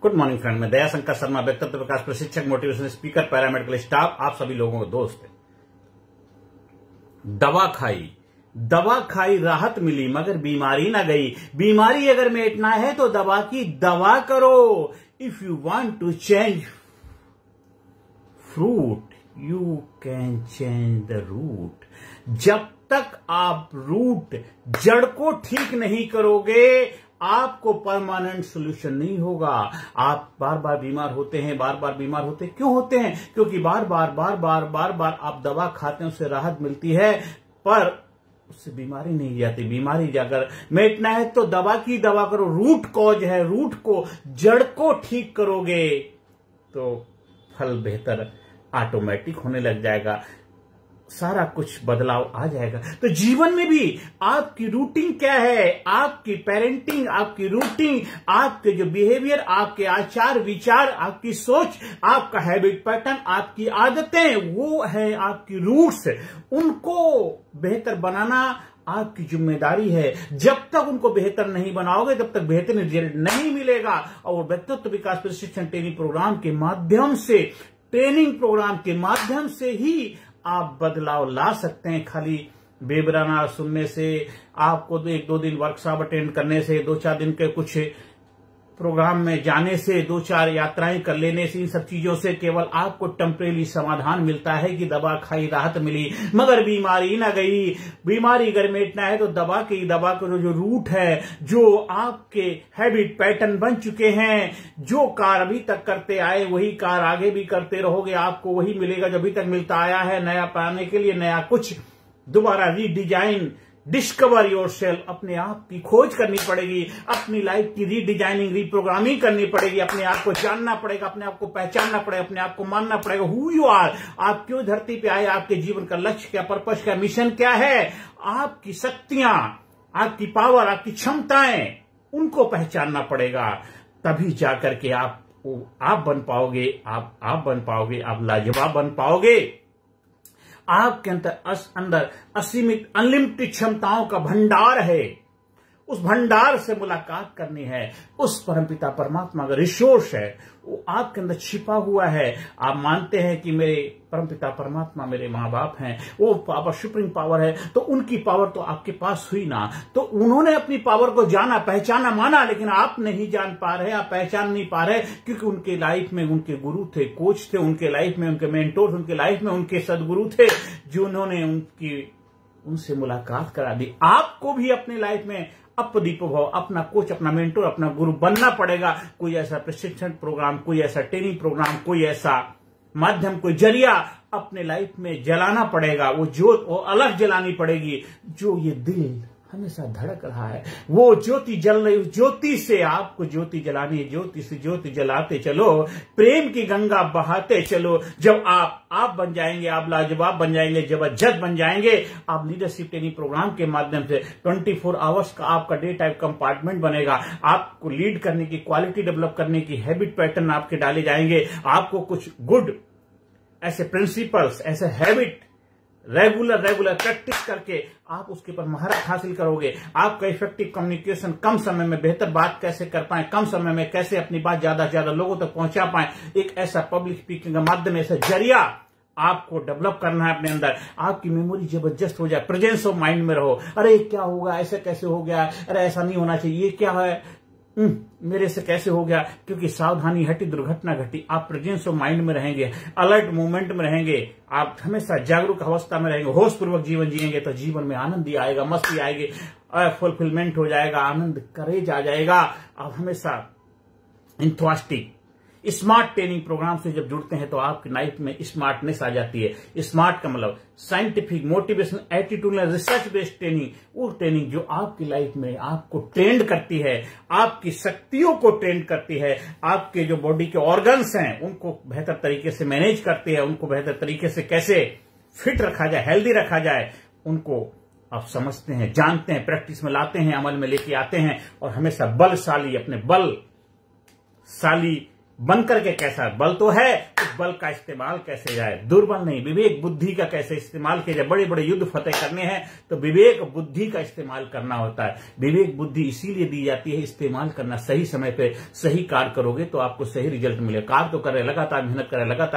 Good morning friend, मैं दया शंकर शर्मा, व्यक्तित्व विकास प्रशिक्षक, मोटिवेशनल स्पीकर, पैरामेडिकल स्टाफ, आप सभी लोगों का दोस्त है। दवा खाई राहत मिली मगर बीमारी ना गई। बीमारी अगर मिटना है तो दवा की दवा करो। If you want to change fruit you can change the root. जब तक आप रूट जड़ को ठीक नहीं करोगे आपको परमानेंट सोल्यूशन नहीं होगा। आप बार बार बीमार होते हैं, क्यों होते हैं? क्योंकि बार बार आप दवा खाते हैं, उससे राहत मिलती है पर उससे बीमारी नहीं जाती। बीमारी जाकर मिटना है तो दवा की दवा करो। रूट कॉज है, रूट को जड़ को ठीक करोगे तो फल बेहतर ऑटोमेटिक होने लग जाएगा, सारा कुछ बदलाव आ जाएगा। तो जीवन में भी आपकी रूटीन क्या है, आपकी पेरेंटिंग, आपकी रूटीन, आपके जो बिहेवियर, आपके आचार विचार, आपकी सोच, आपका हैबिट पैटर्न, आपकी आदतें, वो है आपकी रूट्स। उनको बेहतर बनाना आपकी जिम्मेदारी है। जब तक उनको बेहतर नहीं बनाओगे तब तक बेहतर रिजल्ट नहीं मिलेगा। और व्यक्तित्व विकास प्रशिक्षण ट्रेनिंग प्रोग्राम के माध्यम से ही आप बदलाव ला सकते हैं। खाली बेबराना सुनने से, आपको 1-2 दिन वर्कशॉप अटेंड करने से, 2-4 दिन के कुछ प्रोग्राम में जाने से, 2-4 यात्राएं कर लेने से, इन सब चीजों से केवल आपको टेम्परेरी समाधान मिलता है कि दवा खाई राहत मिली मगर बीमारी ना गई। बीमारी अगर मिटना है तो दवा का जो रूट है, जो आपके हैबिट पैटर्न बन चुके हैं, जो कार अभी तक करते आए वही कार आगे भी करते रहोगे, आपको वही मिलेगा जो अभी तक मिलता आया है। नया पाने के लिए नया कुछ दोबारा रीडिजाइन, डिस्कवर योरसेल्फ, अपने आप की खोज करनी पड़ेगी, अपनी लाइफ की रीडिजाइनिंग, रीप्रोग्रामिंग करनी पड़ेगी, अपने आप को जानना पड़ेगा, अपने आप को पहचानना पड़ेगा, अपने आप को मानना पड़ेगा। हु यू आर, आप क्यों धरती पे आए, आपके जीवन का लक्ष्य क्या, पर्पस क्या, मिशन क्या है, आपकी शक्तियां, आपकी पावर, आपकी क्षमताएं, उनको पहचानना पड़ेगा। तभी जाकर के आप बन पाओगे, आप बन पाओगे, आप लाजवाब बन पाओगे। आपके अंदर असीमित अनलिमिटेड क्षमताओं का भंडार है। उस भंडार से मुलाकात करनी है। उस परमपिता परमात्मा का रिसोर्स है, वो आपके अंदर छिपा हुआ है। आप मानते हैं कि मेरे परमपिता परमात्मा मेरे माँ बाप हैं, वो पावर सुप्रीम पावर है, तो उनकी पावर तो आपके पास हुई ना। तो उन्होंने अपनी पावर को जाना, पहचाना, माना, लेकिन आप नहीं जान पा रहे, आप पहचान नहीं पा रहे, क्योंकि उनके लाइफ में उनके गुरु थे, कोच थे, उनके लाइफ में उनके मेंटोर्स, उनके लाइफ में उनके सदगुरु थे, जिन्होंने उनसे मुलाकात करा दी। आपको भी अपनी लाइफ में अपदीप भव, अपना कोच, अपना मेंटोर, अपना गुरु बनना पड़ेगा। कोई ऐसा प्रशिक्षण प्रोग्राम, कोई ऐसा ट्रेनिंग प्रोग्राम, कोई ऐसा माध्यम, कोई जरिया अपने लाइफ में जलाना पड़ेगा। वो जोत वो अलग जलानी पड़ेगी जो ये दिल हमेशा धड़क रहा है। वो ज्योति जल रही, उस ज्योति से आपको ज्योति जलानी है। ज्योति से ज्योति जलाते चलो, प्रेम की गंगा बहाते चलो। जब आप बन जाएंगे, आप लाजवाब बन जाएंगे, जबरदस्त बन जाएंगे। आप लीडरशिप ट्रेनिंग प्रोग्राम के माध्यम से 24 आवर्स का आपका डे टाइप कंपार्टमेंट बनेगा। आपको लीड करने की, क्वालिटी डेवलप करने की हैबिट पैटर्न आपके डाले जाएंगे। आपको कुछ गुड ऐसे प्रिंसिपल्स, ऐसे हैबिट रेगुलर प्रैक्टिस करके आप उसके ऊपर महारत हासिल करोगे। आपका इफेक्टिव कम्युनिकेशन, कम समय में बेहतर बात कैसे कर पाए, कम समय में कैसे अपनी बात ज्यादा से ज्यादा लोगों तक पहुंचा पाए, एक ऐसा पब्लिक स्पीकिंग का माध्यम, ऐसा जरिया आपको डेवलप करना है अपने अंदर। आपकी मेमोरी जबरदस्त हो जाए, प्रेजेंस ऑफ माइंड में रहो। अरे क्या होगा, ऐसे कैसे हो गया, अरे ऐसा नहीं होना चाहिए, ये क्या है, मेरे से कैसे हो गया, क्योंकि सावधानी हटी दुर्घटना घटी। आप प्रेजेंस ऑफ माइंड में रहेंगे, अलर्ट मूवमेंट में रहेंगे, आप हमेशा जागरूक अवस्था में रहेंगे, होश पूर्वक जीवन जिएंगे तो जीवन में आनंद ही आएगा, मस्ती आएगी, फुलफिलमेंट हो जाएगा, आनंद, करेज आ जाएगा। आप हमेशा इंथुआस्टिक स्मार्ट ट्रेनिंग प्रोग्राम से जब जुड़ते हैं तो आपकी लाइफ में स्मार्टनेस आ जाती है। स्मार्ट का मतलब scientific, motivational, attitudinal, research based training, वो ट्रेनिंग जो आपकी लाइफ में आपको ट्रेंड करती है, आपकी शक्तियों को ट्रेंड करती है, आपके जो बॉडी के ऑर्गन्स हैं उनको बेहतर तरीके से मैनेज करती है, उनको बेहतर तरीके से कैसे फिट रखा जाए, हेल्दी रखा जाए, उनको आप समझते हैं, जानते हैं, प्रैक्टिस में लाते हैं, अमल में लेके आते हैं और हमेशा बलशाली, अपने बलशाली बनकर के कैसा, बल तो है, उस बल का इस्तेमाल कैसे जाए, दुर्बल नहीं, विवेक बुद्धि का कैसे इस्तेमाल किया जाए। बड़े बड़े युद्ध फतेह करने हैं तो विवेक बुद्धि का इस्तेमाल करना होता है। विवेक बुद्धि इसीलिए दी जाती है, इस्तेमाल करना, सही समय पे सही कार्य करोगे तो आपको सही रिजल्ट मिलेगा। कार्य तो कर रहे, लगातार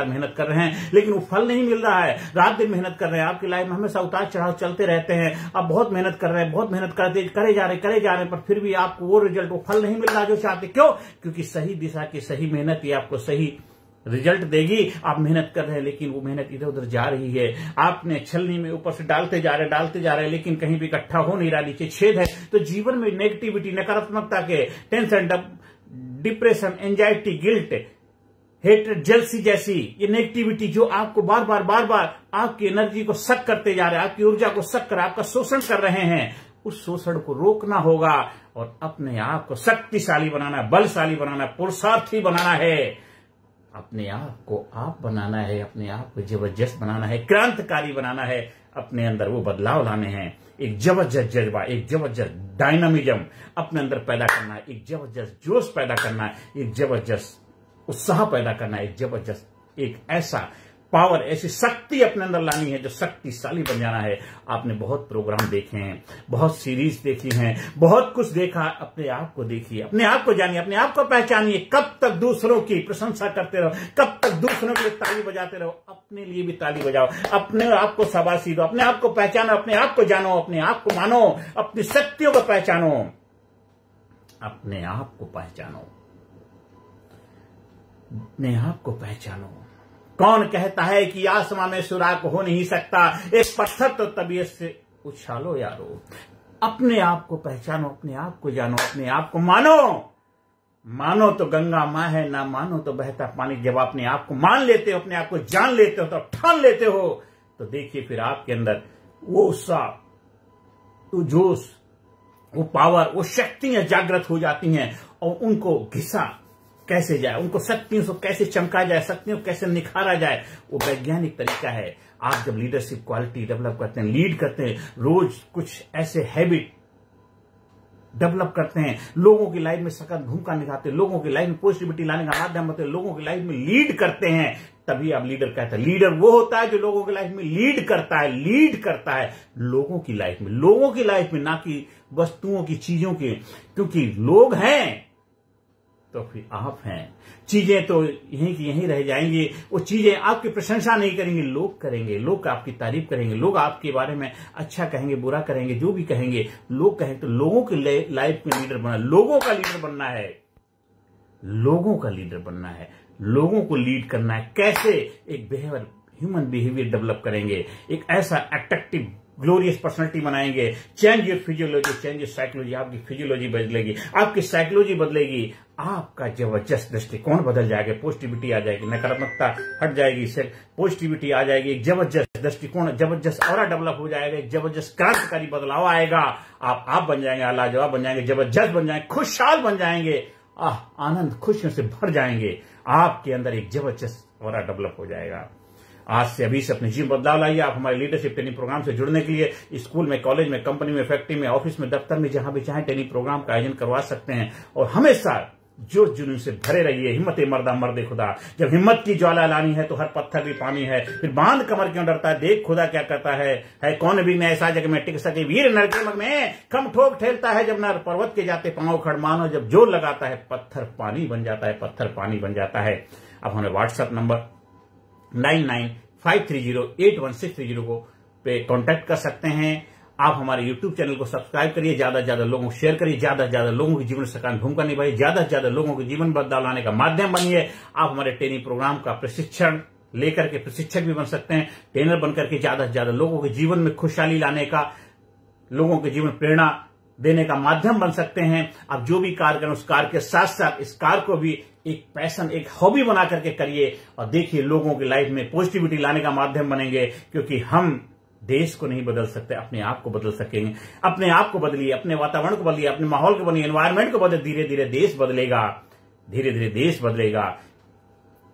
मेहनत कर रहे हैं, लेकिन वो फल नहीं मिल रहा है। रात दिन मेहनत कर रहे हैं, आपकी लाइफ में हमेशा उतार चढ़ाव चलते रहते हैं। आप बहुत मेहनत कर रहे हैं, बहुत मेहनत करे जा रहे, पर फिर भी आपको वो रिजल्ट, वो फल नहीं मिल रहा जो चाहते। क्यों? क्योंकि सही दिशा की सही मेहनत ही आपको सही रिजल्ट देगी। आप मेहनत कर रहे हैं लेकिन वो मेहनत इधर उधर जा रही है, आपने छलनी में ऊपर से डालते जा रहे हैं, लेकिन कहीं भी इकट्ठा हो नहीं रहा, नीचे छेद है। तो जीवन में नेगेटिविटी, नकारात्मकता के, tension, depression, anxiety, guilt, hatred, jealousy जैसी ये नेगेटिविटी जो आपको बार बार आपकी एनर्जी को सक करते जा रहे हैं, आपकी ऊर्जा को सक कर, आपका शोषण कर रहे हैं, उस शोषण को रोकना होगा और अपने आप को शक्तिशाली बनाना, बलशाली बनाना, पुरुषार्थी बनाना है। अपने आप को आप बनाना है, अपने आप को जबरदस्त बनाना है, क्रांतिकारी बनाना है, अपने अंदर वो बदलाव लाने हैं। एक जबरदस्त जज्बा, एक जबरदस्त डायनामिज्म अपने अंदर पैदा करना है, एक जबरदस्त जोश पैदा करना है, एक जबरदस्त उत्साह पैदा करना है, एक जबरदस्त एक ऐसा पावर, ऐसी शक्ति अपने अंदर लानी है जो शक्तिशाली बन जाना है। आपने बहुत प्रोग्राम देखे हैं, बहुत सीरीज देखी हैं, बहुत कुछ देखा, अपने आप को देखिए, अपने आप को जानिए, अपने आप को पहचानिए। कब तक दूसरों की प्रशंसा करते रहो, कब तक दूसरों के लिए ताली बजाते रहो, अपने लिए भी ताली बजाओ, अपने आप को शाबाशी दो, अपने आप को पहचानो, अपने आप को जानो, अपने आप को मानो, अपनी शक्तियों को पहचानो, अपने आप को पहचानो, अपने आप को पहचानो। कौन कहता है कि आसमां में सुराग हो नहीं सकता, एक पत्थर तो तबीयत से उछालो यारो। अपने आप को पहचानो, अपने आप को जानो, अपने आप को मानो। मानो तो गंगा मां है, ना मानो तो बहता पानी। जब अपने आप को मान लेते हो, अपने आप को जान लेते हो, तो ठान लेते हो, तो देखिए फिर आपके अंदर वो उत्साह, वो जोश, वो पावर, वो शक्तियां जागृत हो जाती हैं और उनको घिसा कैसे जाए, उनको शक्तियों से कैसे चमका जाए, शक्तियों को कैसे निखारा जाए, वो वैज्ञानिक तरीका है। आप जब लीडरशिप क्वालिटी डेवलप करते हैं, लीड करते हैं, रोज कुछ ऐसे हैबिट डेवलप करते हैं, लोगों की लाइफ में सकारात्मक भूमिका निभाते हैं, लोगों की लाइफ में पॉजिटिविटी लाने का माध्यम होते हैं, लोगों की लाइफ में लीड करते हैं, तभी आप लीडर कहते हैं। लीडर वो होता है जो लोगों की लाइफ में लीड करता है लोगों की लाइफ में, ना कि वस्तुओं की, चीजों की। क्योंकि लोग हैं तो फिर आप हैं, चीजें तो यहीं की यहीं रह जाएंगी, वो चीजें आपकी प्रशंसा नहीं करेंगे, लोग करेंगे, लोग आपकी तारीफ करेंगे, लोग आपके बारे में अच्छा कहेंगे, बुरा करेंगे, जो भी कहेंगे लोग कहेंगे। तो लोगों की लाइफ में लीडर बनना, लोगों का लीडर बनना है, लोगों का लीडर बनना है, लोगों को लीड करना है। कैसे? एक बिहेवियर, ह्यूमन बिहेवियर डेवलप करेंगे, एक ऐसा अट्रैक्टिव ग्लोरियस पर्सनालिटी बनाएंगे। Change your physiology, change your psychology. आपकी फिजियोलॉजी बदलेगी, आपकी साइकोलॉजी बदलेगी, आपका जबरदस्त दृष्टिकोण बदल जाएगा, पॉजिटिविटी आ जाएगी, नकारात्मकता हट जाएगी, पॉजिटिविटी आ जाएगी, एक जबरदस्त दृष्टिकोण, जबरदस्त ऑरा डेवलप हो जाएगा, एक जबरदस्त क्रांतिकारी बदलाव आएगा। आप बन जाएंगे, लाजवाब बन जाएंगे, जबरदस्त बन जाएंगे, खुशहाल बन जाएंगे, आनंद खुशियों से भर जाएंगे। आपके अंदर एक जबरदस्त ऑरा डेवलप हो जाएगा। आज से अभी से अपने जीवन बदलाव लाइए। आप हमारे लीडरशिप ट्रेनिंग प्रोग्राम से जुड़ने के लिए स्कूल में, कॉलेज में, कंपनी में, फैक्ट्री में, ऑफिस में, दफ्तर में, जहां भी चाहे ट्रेनिंग प्रोग्राम का आयोजन करवा सकते हैं। और हमेशा जोश जुनून से भरे रहिए। हिम्मत मर्दा मर्दे खुदा। जब हिम्मत की ज्वाला लानी है तो हर पत्थर भी पानी है। फिर बांध कमर क्यों डरता है, देख खुदा क्या करता है कौन भी न ऐसा जग में टिक सके। वीर नर के मग में कम ठोक ठेलता है, जब नर पर्वत के जाते पांव खड़ मानो। जब जोर लगाता है पत्थर पानी बन जाता है, पत्थर पानी बन जाता है। अब हमें व्हाट्सएप नंबर 9953081630 को पे कांटेक्ट कर सकते हैं। आप हमारे YouTube चैनल को सब्सक्राइब करिए, ज्यादा से ज्यादा लोगों को शेयर करिए, ज्यादा से ज्यादा लोगों के जीवन सकारात्मक भूमिका निभाइए, ज्यादा से ज्यादा लोगों के जीवन बदलाव लाने का माध्यम बनिए। आप हमारे ट्रेनिंग प्रोग्राम का प्रशिक्षण लेकर के प्रशिक्षक भी बन सकते हैं, ट्रेनर बनकर के ज्यादा से ज्यादा लोगों के जीवन में खुशहाली लाने का, लोगों के जीवन प्रेरणा देने का माध्यम बन सकते हैं। आप जो भी कार्य करें उस कार्य के साथ साथ इस कार्य को भी एक पैशन, एक हॉबी बना करके करिए और देखिए लोगों की लाइफ में पॉजिटिविटी लाने का माध्यम बनेंगे। क्योंकि हम देश को नहीं बदल सकते, अपने आप को बदल सकेंगे। अपने आप को बदलिए, अपने वातावरण को बदलिए, अपने माहौल को बदलिए, एनवायरमेंट को बदलिए। धीरे धीरे देश बदलेगा, धीरे धीरे देश बदलेगा।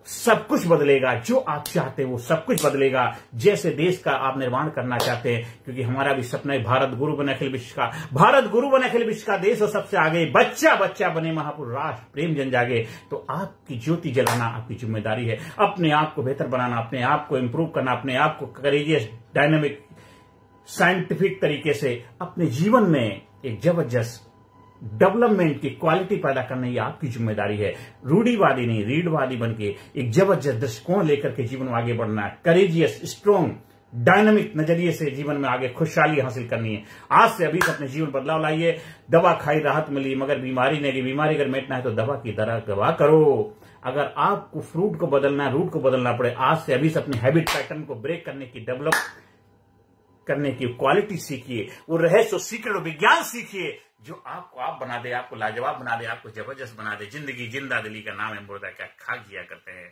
सब कुछ बदलेगा। जो आप चाहते हैं वो सब कुछ बदलेगा। जैसे देश का आप निर्माण करना चाहते हैं, क्योंकि हमारा भी सपना है भारत गुरु बने अखिल विश्व का, भारत गुरु बने अखिल विश्व का, देश और सबसे आगे, बच्चा बच्चा बने महापुरुष, राष्ट्र प्रेम जन जागे। तो आपकी ज्योति जलाना आपकी जिम्मेदारी है। अपने आप को बेहतर बनाना, अपने आप को इंप्रूव करना, अपने आप को करेजियस, डायनामिक, साइंटिफिक तरीके से अपने जीवन में एक जबरदस्त डेवलपमेंट की क्वालिटी पैदा करना ये आपकी जिम्मेदारी है। रूढ़िवादी नहीं, रीढ़वादी बनके एक जबरदस्त दृष्टिकोण लेकर के जीवन में आगे बढ़ना है। करेजियस, स्ट्रॉन्ग, डायनामिक नजरिए से जीवन में आगे खुशहाली हासिल करनी है। आज से अभी अपने जीवन बदलाव लाइए। दवा खाई राहत मिली, मगर बीमारी नहीं गई। बीमारी अगर मिटना है तो दवा की दवा करो। अगर आपको फ्रूट को बदलना है, रूट को बदलना पड़े, आज से अभी से अपने हैबिट पैटर्न को ब्रेक करने की, डेवलप करने की क्वालिटी सीखिए। वो रहस्य, सीक्रेट, विज्ञान सीखिए जो आपको आप बना दे, आपको लाजवाब बना दे, आपको जबरदस्त बना दे। जिंदगी जिंदा दिली का नाम है, मुर्दा क्या खा किया करते हैं।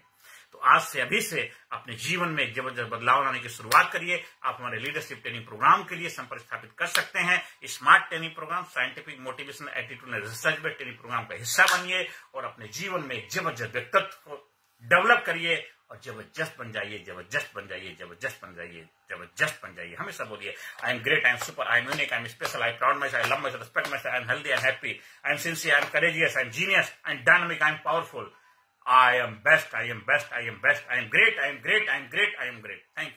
तो आज से अभी से अपने जीवन में जबरदस्त बदलाव लाने की शुरुआत करिए। आप हमारे लीडरशिप ट्रेनिंग प्रोग्राम के लिए संपर्क स्थापित कर सकते हैं। Smart training programme, scientific, motivational, attitude and research based training programme का हिस्सा बनिए और अपने जीवन में जबरदस्त व्यक्तित्व को डेवलप करिए और जबरदस्त बन जाइए, जबरदस्त बन जाइए, जबरदस्त बन जाइए, जबरदस्त बन जाइए। हमेशा बोलिए, I am great, I am super, I am unique, I am special, I proud my self, I love my self, respect my self, I am healthy, I am happy, I am sincere, I am courageous, I am genius, I am dynamic, I am powerful, I am best, I am best, I am best, I am great, I am great, I am great, I am great. Thank you.